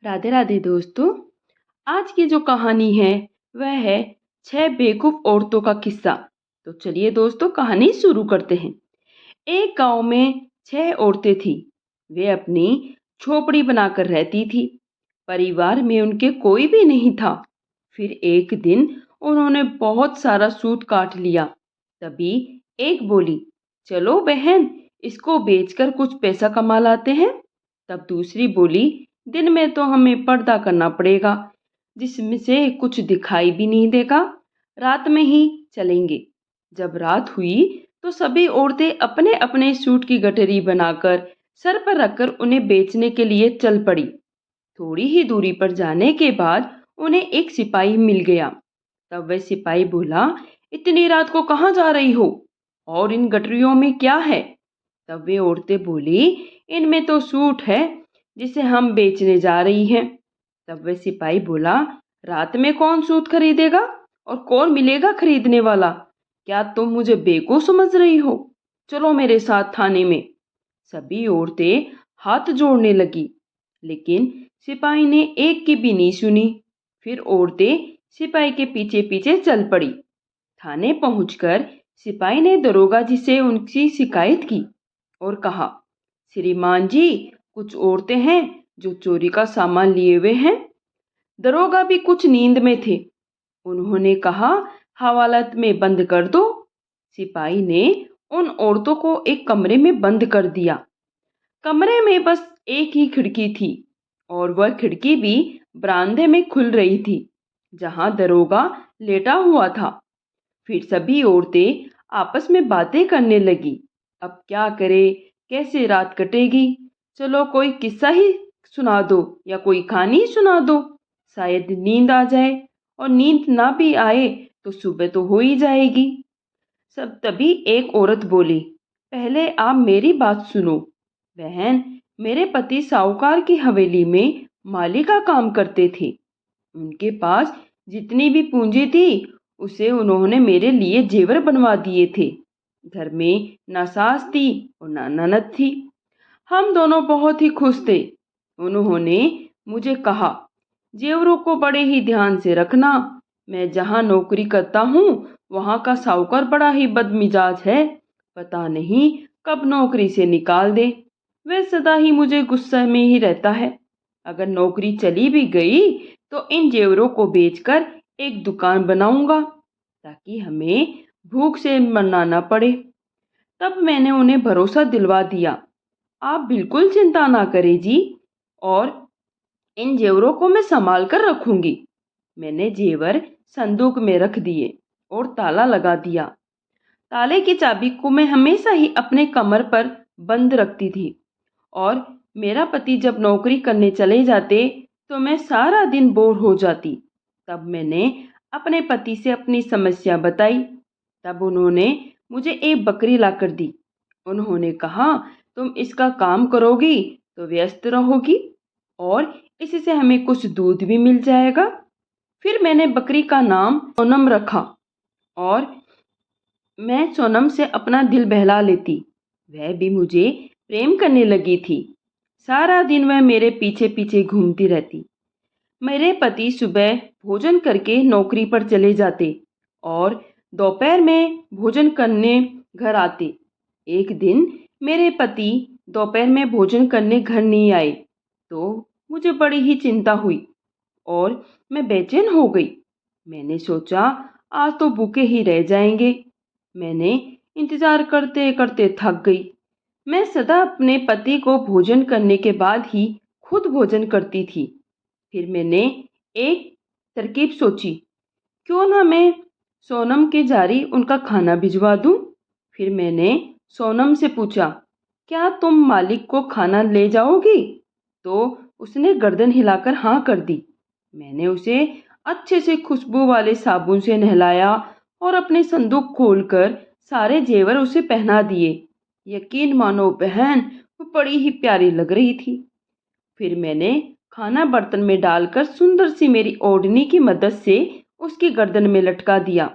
राधे राधे दोस्तों। आज की जो कहानी है वह है 6 बेवकूफ औरतों का किस्सा। तो चलिए दोस्तों कहानी शुरू करते हैं। एक गांव में 6 औरतें थीं। वे अपनी झोपड़ी बनाकर रहती थी। परिवार में उनके कोई भी नहीं था। फिर एक दिन उन्होंने बहुत सारा सूत काट लिया। तभी एक बोली, चलो बहन, इसको बेचकर कुछ पैसा कमा लाते हैं। तब दूसरी बोली, दिन में तो हमें पर्दा करना पड़ेगा, जिसमें से कुछ दिखाई भी नहीं देगा। रात में ही चलेंगे। जब रात हुई तो सभी औरतें अपने अपने सूट की गठरी बनाकर सर पर रखकर उन्हें बेचने के लिए चल पड़ी। थोड़ी ही दूरी पर जाने के बाद उन्हें एक सिपाही मिल गया। तब वह सिपाही बोला, इतनी रात को कहाँ जा रही हो और इन गठरियों में क्या है? तब वे औरतें बोली, इनमें तो सूट है जिसे हम बेचने जा रही हैं। तब वह सिपाही बोला, रात में कौन सूट खरीदेगा और कौन मिलेगा खरीदने वाला? क्या तुम मुझे बेवकूफ समझ रही हो? चलो मेरे साथ थाने में। सभी औरतें हाथ जोड़ने लगी, लेकिन सिपाही ने एक की भी नहीं सुनी। फिर औरतें सिपाही के पीछे पीछे चल पड़ी। थाने पहुंचकर सिपाही ने दरोगा जी से उनकी शिकायत की और कहा, श्रीमान जी, कुछ औरतें हैं जो चोरी का सामान लिए हुए हैं। दरोगा भी कुछ नींद में थे। उन्होंने कहा, हवालात में बंद कर दो। सिपाही ने उन औरतों को एक कमरे में बंद कर दिया। कमरे में बस एक ही खिड़की थी और वह खिड़की भी बरामदे में खुल रही थी, जहां दरोगा लेटा हुआ था। फिर सभी औरतें आपस में बातें करने लगी। अब क्या करे, कैसे रात कटेगी? चलो कोई किस्सा ही सुना दो या कोई कहानी सुना दो, शायद नींद आ जाए। और नींद ना भी आए तो सुबह तो हो ही जाएगी। सब तभी एक औरत बोली, पहले आप मेरी बात सुनो। बहन, मेरे पति साहूकार की हवेली में माली का काम करते थे। उनके पास जितनी भी पूंजी थी उसे उन्होंने मेरे लिए जेवर बनवा दिए थे। घर में ना सास थी और ना ननद थी। हम दोनों बहुत ही खुश थे। उन्होंने मुझे कहा, जेवरों को बड़े ही ध्यान से रखना। मैं जहाँ नौकरी करता हूँ वहाँ का साहूकार बड़ा ही बदमिजाज है। पता नहीं कब नौकरी से निकाल दे। वह सदा ही मुझे गुस्से में ही रहता है। अगर नौकरी चली भी गई तो इन जेवरों को बेचकर एक दुकान बनाऊंगा, ताकि हमें भूख से मरना न पड़े। तब मैंने उन्हें भरोसा दिलवा दिया, आप बिल्कुल चिंता ना करें जी, और इन जेवरों को मैं संभाल कर रखूंगी। मैंने जेवर संदूक में रख दिए और ताला लगा दिया। ताले की चाबी को मैं हमेशा ही अपने कमर पर बंद रखती थी। और मेरा पति जब नौकरी करने चले जाते तो मैं सारा दिन बोर हो जाती। तब मैंने अपने पति से अपनी समस्या बताई। तब उन्होंने मुझे एक बकरी लाकर दी। उन्होंने कहा, तुम इसका काम करोगी तो व्यस्त रहोगी और इसी से हमें कुछ दूध भी मिल जाएगा। फिर मैंने बकरी का नाम सोनम रखा और मैं सोनम से अपना दिल बहला लेती। वह भी मुझे प्रेम करने लगी थी। सारा दिन वह मेरे पीछे पीछे घूमती रहती। मेरे पति सुबह भोजन करके नौकरी पर चले जाते और दोपहर में भोजन करने घर आते। एक दिन मेरे पति दोपहर में भोजन करने घर नहीं आए तो मुझे बड़ी ही चिंता हुई और मैं बेचैन हो गई। मैंने सोचा, आज तो भूखे ही रह जाएंगे। मैंने इंतजार करते करते थक गई। मैं सदा अपने पति को भोजन करने के बाद ही खुद भोजन करती थी। फिर मैंने एक तरकीब सोची, क्यों ना मैं सोनम के जारी उनका खाना भिजवा दूं। फिर मैंने सोनम से पूछा, क्या तुम मालिक को खाना ले जाओगी? तो उसने गर्दन हिलाकर हाँ कर दी। मैंने उसे अच्छे से खुशबू वाले साबुन से नहलाया और अपने संदूक खोलकर सारे जेवर उसे पहना दिए। यकीन मानो बहन, वो बड़ी ही प्यारी लग रही थी। फिर मैंने खाना बर्तन में डालकर सुंदर सी मेरी ओढ़नी की मदद से उसकी गर्दन में लटका दिया।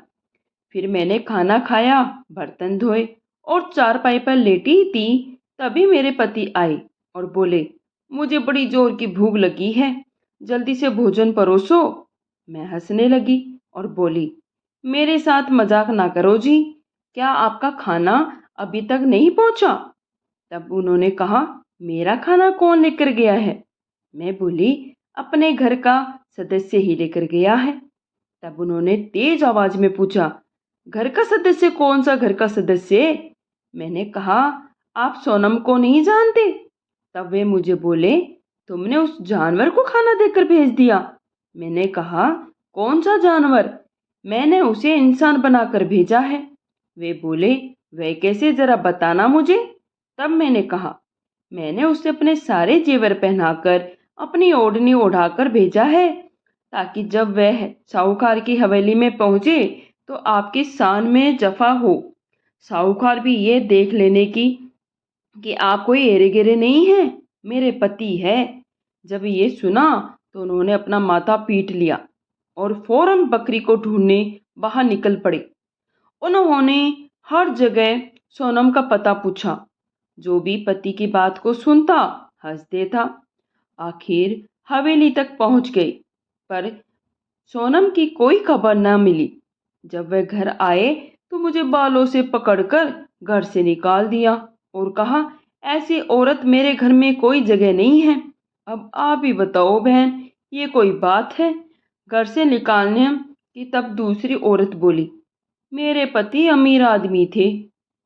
फिर मैंने खाना खाया, बर्तन धोए और चारपाई पर लेटी थी, तभी मेरे पति आए और बोले, मुझे बड़ी जोर की भूख लगी है, जल्दी से भोजन परोसो। मैं हंसने लगी और बोली, मेरे साथ मजाक ना करो जी, क्या आपका खाना अभी तक नहीं पहुंचा? तब उन्होंने कहा, मेरा खाना कौन लेकर गया है? मैं बोली, अपने घर का सदस्य ही लेकर गया है। तब उन्होंने तेज आवाज में पूछा, घर का सदस्य? कौन सा घर का सदस्य? मैंने कहा, आप सोनम को नहीं जानते? तब वे मुझे बोले, तुमने उस जानवर को खाना देकर भेज दिया। मैंने कहा, कौन सा जानवर? मैंने उसे इंसान बनाकर भेजा है। वे बोले, वह कैसे, जरा बताना मुझे। तब मैंने कहा, मैंने उसे अपने सारे जेवर पहनाकर अपनी ओढ़नी ओढ़ाकर भेजा है, ताकि जब वह साहूकार की हवेली में पहुंचे तो आपकी शान में जफा हो। साहूकार भी ये देख लेने की कि आप कोई एरे गिरे नहीं हैं, मेरे पति है। जब ये सुना तो उन्होंने अपना माथा पीट लिया और फौरन बकरी को ढूंढने बाहर निकल पड़े। उन्होंने हर जगह सोनम का पता पूछा। जो भी पति की बात को सुनता हंस देता। आखिर हवेली तक पहुंच गई, पर सोनम की कोई खबर न मिली। जब वह घर आए तो मुझे बालों से पकड़कर घर से निकाल दिया और कहा, ऐसी औरत मेरे घर में कोई जगह नहीं है। अब आप ही बताओ बहन, ये कोई बात है? घर से निकालने की तब दूसरी औरत बोली, मेरे पति अमीर आदमी थे।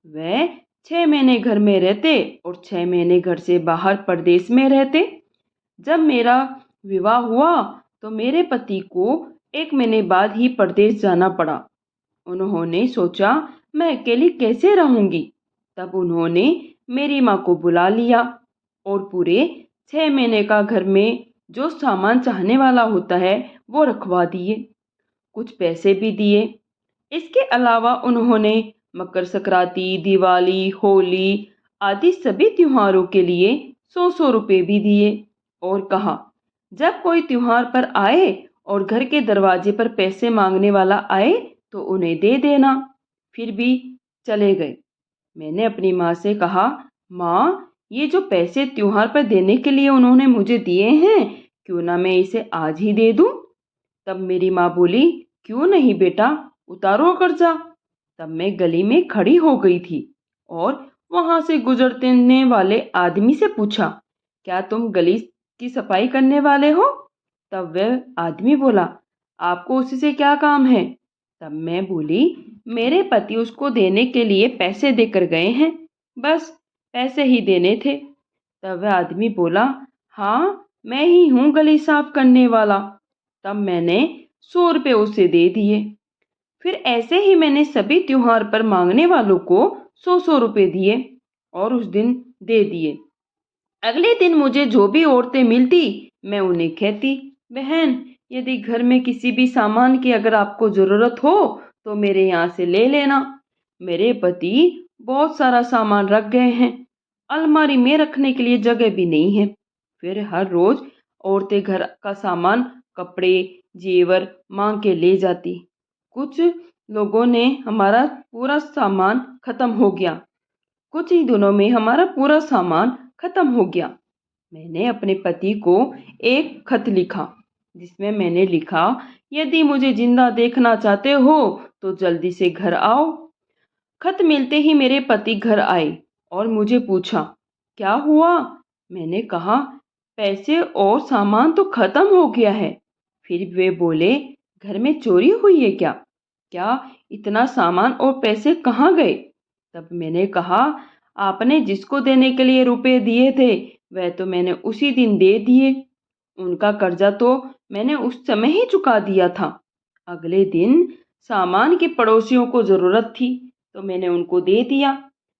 वह 6 महीने घर में रहते और 6 महीने घर से बाहर परदेश में रहते। जब मेरा विवाह हुआ तो मेरे पति को 1 महीने बाद ही परदेश जाना पड़ा। उन्होंने सोचा, मैं अकेली कैसे रहूंगी। तब उन्होंने मेरी माँ को बुला लिया और पूरे 6 महीने का घर में जो सामान चाहने वाला होता है वो रखवा दिए। कुछ पैसे भी दिए। इसके अलावा उन्होंने मकर संक्रांति, दिवाली, होली आदि सभी त्योहारों के लिए 100-100 रुपए भी दिए और कहा, जब कोई त्योहार पर आए और घर के दरवाजे पर पैसे मांगने वाला आए तो उन्हें दे देना। फिर भी चले गए। मैंने अपनी माँ से कहा, माँ, ये जो पैसे त्योहार पर देने के लिए उन्होंने मुझे दिए हैं, क्यों ना मैं इसे आज ही दे दूं? तब मेरी माँ बोली, क्यों नहीं बेटा, उतारो कर्जा। तब मैं गली में खड़ी हो गई थी और वहां से गुजरने वाले आदमी से पूछा, क्या तुम गली की सफाई करने वाले हो? तब वह आदमी बोला, आपको उसी से क्या काम है? तब मैं बोली, मेरे पति उसको देने के लिए पैसे देकर गए हैं, बस पैसे ही देने थे। तब वह आदमी बोला, हाँ, मैं ही हूँ गली साफ करने वाला। तब मैंने 100 रुपये उसे दे दिए। फिर ऐसे ही मैंने सभी त्योहार पर मांगने वालों को 100-100 रुपये दिए और उस दिन दे दिए। अगले दिन मुझे जो भी औरतें मिलती मैं उन्हें कहती, बहन, यदि घर में किसी भी सामान की अगर आपको ज़रूरत हो तो मेरे यहाँ से ले लेना। मेरे पति बहुत सारा सामान रख गए हैं, अलमारी में रखने के लिए जगह भी नहीं है। फिर हर रोज़ औरतें घर का सामान, कपड़े, जेवर मांग के ले जाती। कुछ लोगों ने हमारा पूरा सामान खत्म हो गया। कुछ ही दिनों में हमारा पूरा सामान खत्म हो गया। मैंने अपने पति को एक खत लिखा, जिसमें मैंने लिखा, यदि मुझे जिंदा देखना चाहते हो तो जल्दी से घर आओ। खत मिलते ही मेरे पति घर आए और मुझे पूछा, क्या हुआ? मैंने कहा, पैसे और सामान तो खत्म हो गया है। फिर वे बोले, घर में चोरी हुई है क्या? क्या इतना सामान और पैसे कहाँ गए? तब मैंने कहा, आपने जिसको देने के लिए रुपए दिए थे वह तो मैंने उसी दिन दे दिए। उनका कर्जा तो मैंने उस समय ही चुका दिया था। अगले दिन सामान की पड़ोसियों को ज़रूरत थी तो मैंने उनको दे दिया।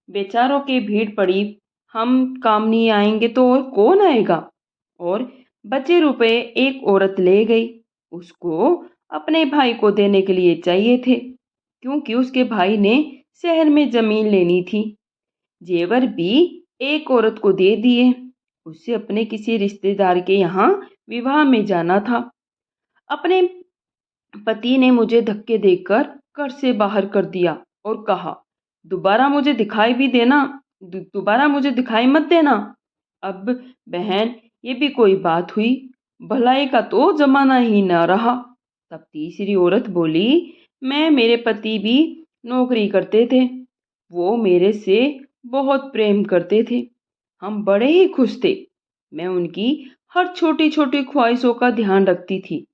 बेचारों की भीड़ पड़ी, हम काम नहीं आएंगे तो और कौन आएगा? और बचे रुपए एक औरत ले गई। उसको अपने भाई को देने के लिए चाहिए थे, क्योंकि उसके भाई ने शहर में ज़मीन लेनी थी। जेवर भी एक औरत को दे दिए। उसे अपने किसी रिश्तेदार के यहाँ विवाह में जाना था। अपने पति ने मुझे धक्के देकर घर से बाहर कर दिया और कहा, दोबारा मुझे दिखाई भी देना, दोबारा मुझे दिखाई मत देना। अब बहन, ये भी कोई बात हुई? भलाई का तो जमाना ही न रहा। तब तीसरी औरत बोली, मैं मेरे पति भी नौकरी करते थे, वो मेरे से बहुत प्रेम करते थे, हम बड़े ही खुश थे। मैं उनकी हर छोटी छोटी ख्वाहिशों का ध्यान रखती थी।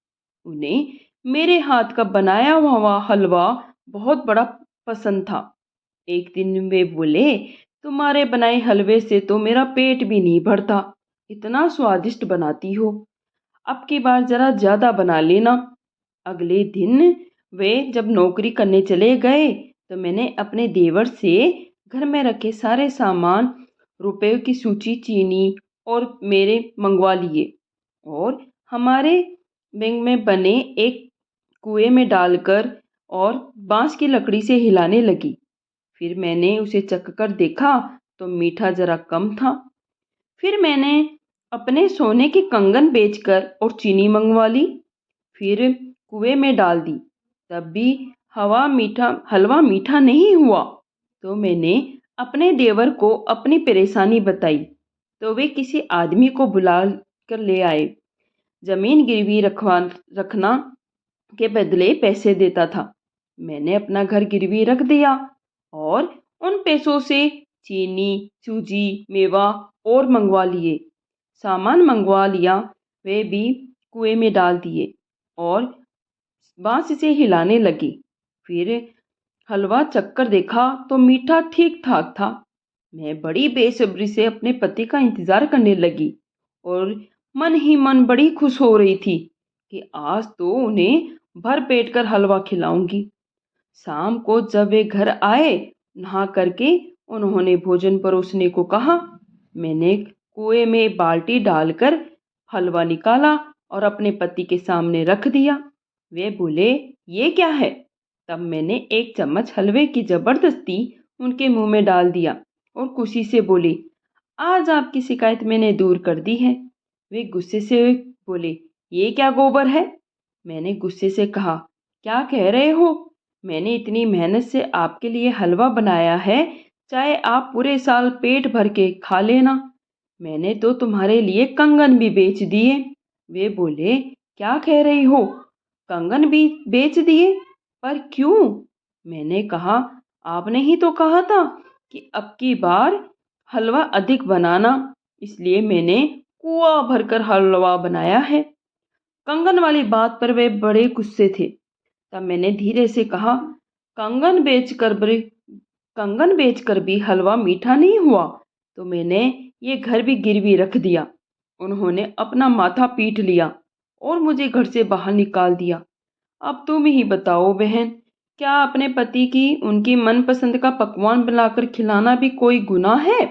उन्हें मेरे हाथ का बनाया हुआ हलवा बहुत बड़ा पसंद था। एक दिन वे बोले, तुम्हारे बनाए हलवे से तो मेरा पेट भी नहीं भरता, इतना स्वादिष्ट बनाती हो, अब की बार जरा ज्यादा बना लेना। अगले दिन वे जब नौकरी करने चले गए तो मैंने अपने देवर से घर में रखे सारे सामान, रुपए की सूची, चीनी और मेरे मंगवा लिए और हमारे बैंक में बने एक कुएं में डालकर और बांस की लकड़ी से हिलाने लगी। फिर मैंने उसे चख कर देखा तो मीठा जरा कम था। फिर मैंने अपने सोने के कंगन बेचकर और चीनी मंगवा ली, फिर कुएं में डाल दी, तब भी हलवा मीठा नहीं हुआ। तो मैंने अपने देवर को अपनी परेशानी बताई, तो वे किसी आदमी को बुला कर ले आए। जमीन गिरवी रखना के बदले पैसे देता था। मैंने अपना घर गिरवी रख दिया और उन पैसों से चीनी, सूजी, मेवा और मंगवा लिए, सामान मंगवा लिया, वे भी कुएं में डाल दिए और बांस से हिलाने लगी। फिर हलवा चक्कर देखा तो मीठा ठीक ठाक था। मैं बड़ी बेसब्री से अपने पति का इंतजार करने लगी और मन ही मन बड़ी खुश हो रही थी कि आज तो उन्हें भर पेट कर हलवा खिलाऊंगी। शाम को जब वे घर आए, नहा करके उन्होंने भोजन परोसने को कहा। मैंने कुएं में बाल्टी डालकर हलवा निकाला और अपने पति के सामने रख दिया। वे बोले, ये क्या है? तब मैंने एक चम्मच हलवे की जबरदस्ती उनके मुंह में डाल दिया और खुशी से बोली, आज आपकी शिकायत मैंने दूर कर दी है। वे गुस्से से बोले, ये क्या गोबर है? मैंने गुस्से से कहा, क्या कह रहे हो? मैंने इतनी मेहनत से आपके लिए हलवा बनाया है, चाहे आप पूरे साल पेट भर के खा लेना। मैंने तो तुम्हारे लिए कंगन भी बेच दिए। वे बोले, क्या कह रही हो? कंगन भी बेच दिए? पर क्यों? मैंने कहा, आपने ही तो कहा था कि अब की बार हलवा अधिक बनाना, इसलिए मैंने कुआं भरकर हलवा बनाया है। कंगन वाली बात पर वे बड़े गुस्से थे। तब मैंने धीरे से कहा, कंगन बेचकर भी कंगन बेचकर भी हलवा मीठा नहीं हुआ तो मैंने ये घर भी गिरवी रख दिया। उन्होंने अपना माथा पीट लिया और मुझे घर से बाहर निकाल दिया। अब तुम ही बताओ बहन, क्या अपने पति की उनकी मनपसंद का पकवान बनाकर खिलाना भी कोई गुनाह है?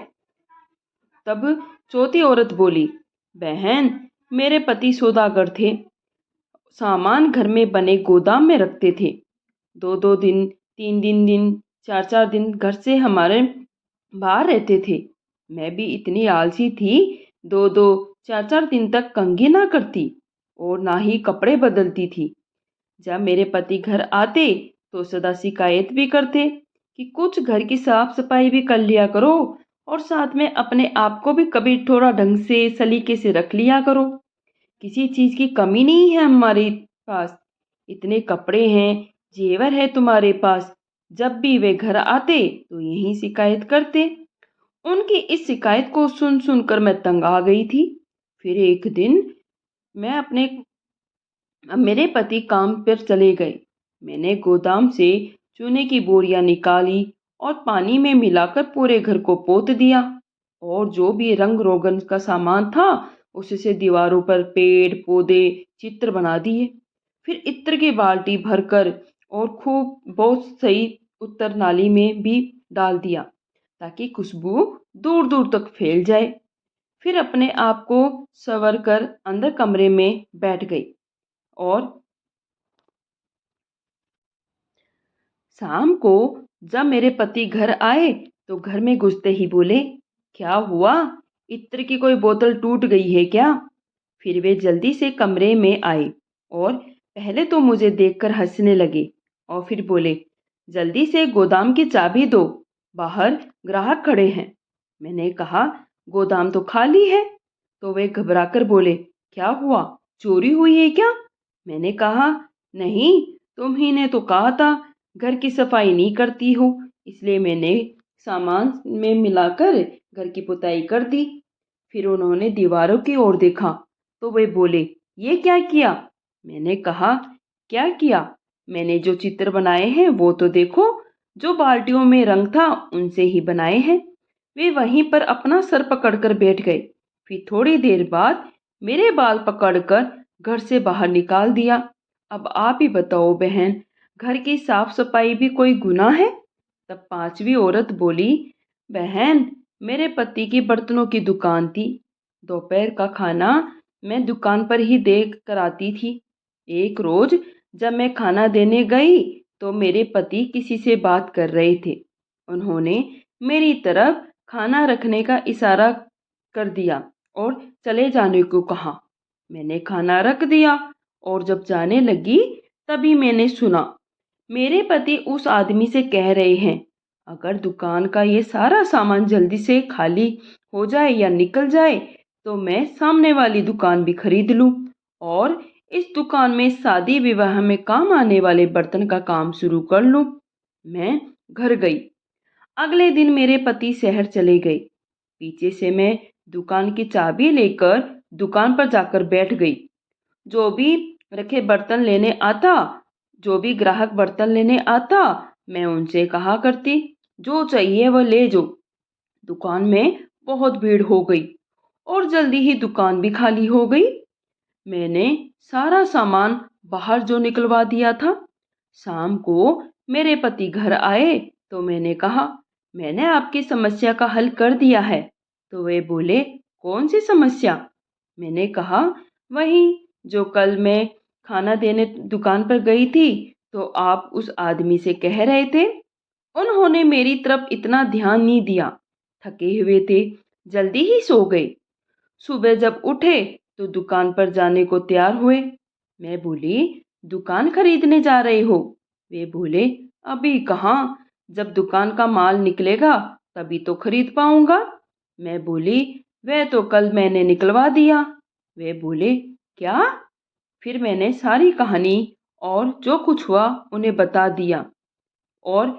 तब चौथी औरत बोली, बहन, मेरे पति सौदागर थे, सामान घर में बने गोदाम में रखते थे। दो दो दिन, तीन दिन, चार चार दिन घर से हमारे बाहर रहते थे। मैं भी इतनी आलसी थी, दो दो चार चार दिन तक कंघी ना करती और ना ही कपड़े बदलती थी। जब मेरे पति घर आते तो सदा शिकायत भी करते कि कुछ घर की साफ सफाई भी कर लिया करो और साथ में अपने आप को भी कभी थोड़ा ढंग से सलीके से रख लिया करो। किसी चीज की कमी नहीं है हमारे पास, इतने कपड़े हैं, जेवर है तुम्हारे पास। जब भी वे घर आते तो यही शिकायत करते। उनकी इस शिकायत को सुन सुनकर मैं तंग आ गई थी। फिर एक दिन मैं अपने मेरे पति काम पर चले गए। मैंने गोदाम से चूने की बोरियां निकाली और पानी में मिलाकर पूरे घर को पोत दिया और जो भी रंग रोगन का सामान था उससे दीवारों पर पेड़ पौधे चित्र बना दिए। फिर इत्र की बाल्टी भरकर और खूब बहुत सही उत्तर नाली में भी डाल दिया ताकि खुशबू दूर दूर तक फैल जाए। फिर अपने आप को संवर कर अंदर कमरे में बैठ गई और शाम को जब मेरे पति घर आए तो घर में घुसते ही बोले, क्या हुआ? इत्र की कोई बोतल टूट गई है क्या? फिर वे जल्दी से कमरे में आए और पहले तो मुझे देखकर हंसने लगे और फिर बोले, जल्दी से गोदाम की चाबी दो, बाहर ग्राहक खड़े हैं। मैंने कहा, गोदाम तो खाली है। तो वे घबराकर बोले, क्या हुआ? चोरी हुई है क्या? मैंने कहा, नहीं, तुम ही ने तो कहा था घर की सफाई नहीं करती हो, इसलिए मैंने सामान में मिलाकर घर की पुताई कर दी। फिर उन्होंने दीवारों की ओर देखा तो वे बोले, ये क्या किया? मैंने कहा, क्या किया? मैंने जो चित्र बनाए हैं वो तो देखो, जो बाल्टियों में रंग था उनसे ही बनाए हैं। वे वहीं पर अपना सर पकड़कर बैठ गए। फिर थोड़ी देर बाद मेरे बाल पकड़कर घर से बाहर निकाल दिया। अब आप ही बताओ बहन, घर की साफ सफाई भी कोई गुनाह है? तब पांचवी औरत बोली, बहन, मेरे पति की बर्तनों की दुकान थी। दोपहर का खाना मैं दुकान पर ही देख कर आती थी। एक रोज जब मैं खाना देने गई तो मेरे पति किसी से बात कर रहे थे। उन्होंने मेरी तरफ खाना रखने का इशारा कर दिया और चले जाने को कहा। मैंने खाना रख दिया और जब जाने लगी तभी मैंने सुना मेरे पति उस आदमी से कह रहे हैं, अगर दुकान का ये सारा सामान जल्दी से खाली हो जाए या निकल जाए तो मैं सामने वाली दुकान भी खरीद लूं और इस दुकान में शादी विवाह में काम आने वाले बर्तन का काम शुरू कर लूं। मैं घर गई। अगले दिन मेरे पति शहर चले गए। पीछे से मैं दुकान की चाबी लेकर दुकान पर जाकर बैठ गई। जो भी रखे बर्तन लेने आता जो भी ग्राहक बर्तन लेने आता, मैं उनसे कहा करती, जो चाहिए वह ले जो। दुकान में बहुत भीड़ हो गई और जल्दी ही दुकान भी खाली हो गई। मैंने सारा सामान बाहर जो निकलवा दिया था। शाम को मेरे पति घर आए तो मैंने कहा, मैंने आपकी समस्या का हल कर दिया है। तो वे बोले, कौन सी समस्या? मैंने कहा, वही जो कल मैं खाना देने दुकान पर गई थी तो आप उस आदमी से कह रहे थे। उन्होंने मेरी तरफ इतना ध्यान नहीं दिया, थके हुए थे, जल्दी ही सो गए। सुबह जब उठे तो दुकान पर जाने को तैयार हुए। मैं बोली, दुकान खरीदने जा रहे हो? वे बोले, अभी कहाँ, जब दुकान का माल निकलेगा तभी तो खरीद पाऊंगा। मैं बोली, वह तो कल मैंने निकलवा दिया। वे बोले, क्या? फिर मैंने सारी कहानी और जो कुछ हुआ उन्हें बता दिया और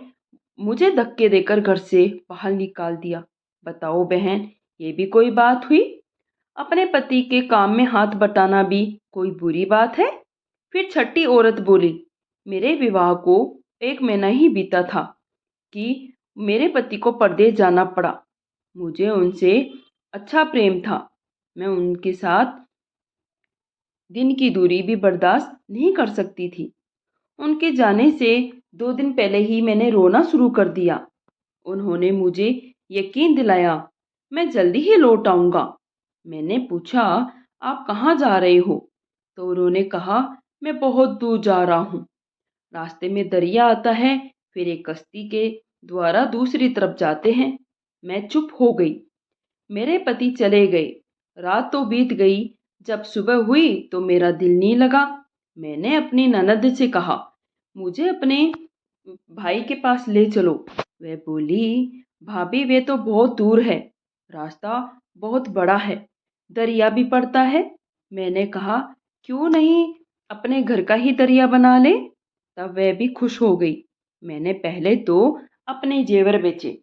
मुझे धक्के देकर घर से बाहर निकाल दिया। बताओ बहन, ये भी कोई बात हुई? अपने पति के काम में हाथ बटाना भी कोई बुरी बात है? फिर छठी औरत बोली, मेरे विवाह को 1 महीना ही बीता था कि मेरे पति को परदेश जाना पड़ा। मुझे उनसे अच्छा प्रेम था। मैं उनके साथ दिन की दूरी भी बर्दाश्त नहीं कर सकती थी। उनके जाने से 2 दिन पहले ही मैंने रोना शुरू कर दिया। उन्होंने मुझे यकीन दिलाया, मैं जल्दी ही लौट आऊँगा। मैंने पूछा, आप कहाँ जा रहे हो? तो उन्होंने कहा, मैं बहुत दूर जा रहा हूँ। रास्ते में दरिया आता है, फिर एक कश्ती के द्वारा दूसरी तरफ जाते हैं। मैं चुप हो गई। मेरे पति चले गए। रात तो बीत गई। जब सुबह हुई तो मेरा दिल नहीं लगा। मैंने अपनी ननद से कहा, मुझे अपने भाई के पास ले चलो। वह बोली, भाभी, वे तो बहुत दूर है, रास्ता बहुत बड़ा है, दरिया भी पड़ता है। मैंने कहा, क्यों नहीं अपने घर का ही दरिया बना ले? तब वह भी खुश हो गई। मैंने पहले तो अपने जेवर बेचे,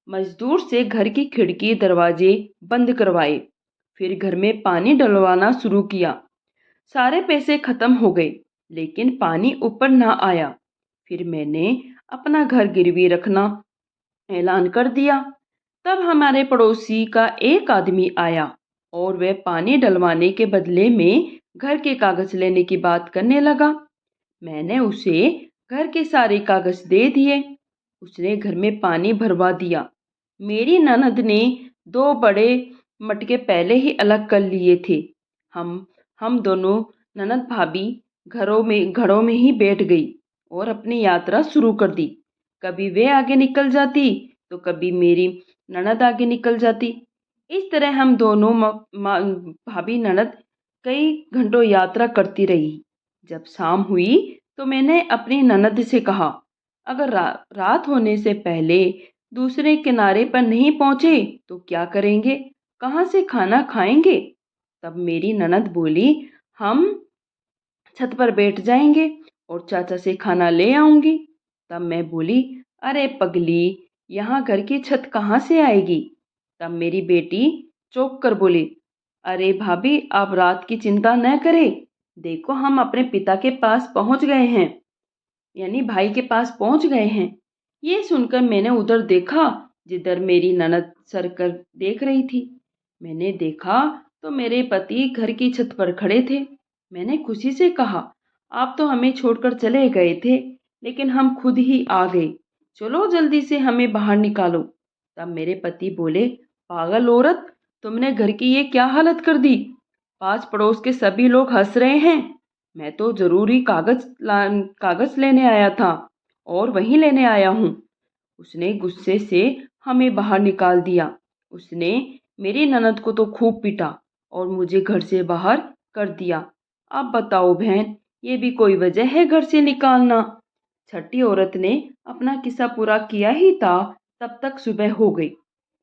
मजदूर से घर की खिड़की दरवाजे बंद करवाए, फिर घर में पानी डलवाना शुरू किया। सारे पैसे खत्म हो गए लेकिन पानी ऊपर ना आया। फिर मैंने अपना घर गिरवी रखना ऐलान कर दिया। तब हमारे पड़ोसी का एक आदमी आया और वह पानी डलवाने के बदले में घर के कागज लेने की बात करने लगा। मैंने उसे घर के सारे कागज दे दिए। उसने घर में पानी भरवा दिया। मेरी ननद ने 2 बड़े मटके पहले ही अलग कर लिए थे। हम दोनों ननद भाभी घरों में ही बैठ गई और अपनी यात्रा शुरू कर दी। कभी वे आगे निकल जाती तो कभी मेरी ननद आगे निकल जाती। इस तरह हम दोनों भाभी ननद कई घंटों यात्रा करती रही। जब शाम हुई तो मैंने अपनी ननद से कहा, अगर रात होने से पहले दूसरे किनारे पर नहीं पहुंचे तो क्या करेंगे? कहाँ से खाना खाएंगे? तब मेरी ननद बोली, हम छत पर बैठ जाएंगे और चाचा से खाना ले आऊंगी। तब मैं बोली, अरे पगली, यहाँ घर की छत कहाँ से आएगी? तब मेरी बेटी चौंक कर बोली, अरे भाभी, आप रात की चिंता न करें, देखो हम अपने पिता के पास पहुंच गए हैं, यानी भाई के पास पहुंच गए हैं। ये सुनकर मैंने उधर देखा जिधर मेरी ननद सर कर देख रही थी। मैंने देखा तो मेरे पति घर की छत पर खड़े थे। मैंने खुशी से कहा, आप तो हमें छोड़कर चले गए थे, लेकिन हम खुद ही आ गए। चलो जल्दी से हमें बाहर निकालो। तब मेरे पति बोले, पागल औरत, तुमने घर की ये क्या हालत कर दी? पास पड़ोस के सभी लोग हंस रहे हैं। मैं तो जरूरी कागज लेने आया था और वहीं लेने आया हूँ। उसने गुस्से से हमें बाहर निकाल दिया। उसने मेरी ननद को तो खूब पीटा और मुझे घर से बाहर कर दिया। अब बताओ बहन, ये भी कोई वजह है घर से निकालना? छठी औरत ने अपना किस्सा पूरा किया ही था, तब तक सुबह हो गई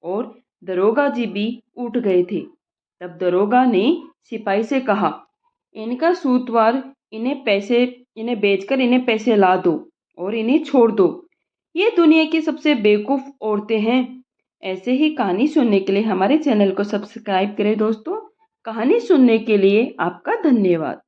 और दरोगा जी भी उठ गए थे। तब दरोगा ने सिपाही से कहा, इनका सूतवार, इन्हें बेचकर इन्हें पैसे ला दो और इन्हें छोड़ दो। ये दुनिया की सबसे बेवकूफ़ औरतें हैं। ऐसे ही कहानी सुनने के लिए हमारे चैनल को सब्सक्राइब करें दोस्तों। कहानी सुनने के लिए आपका धन्यवाद।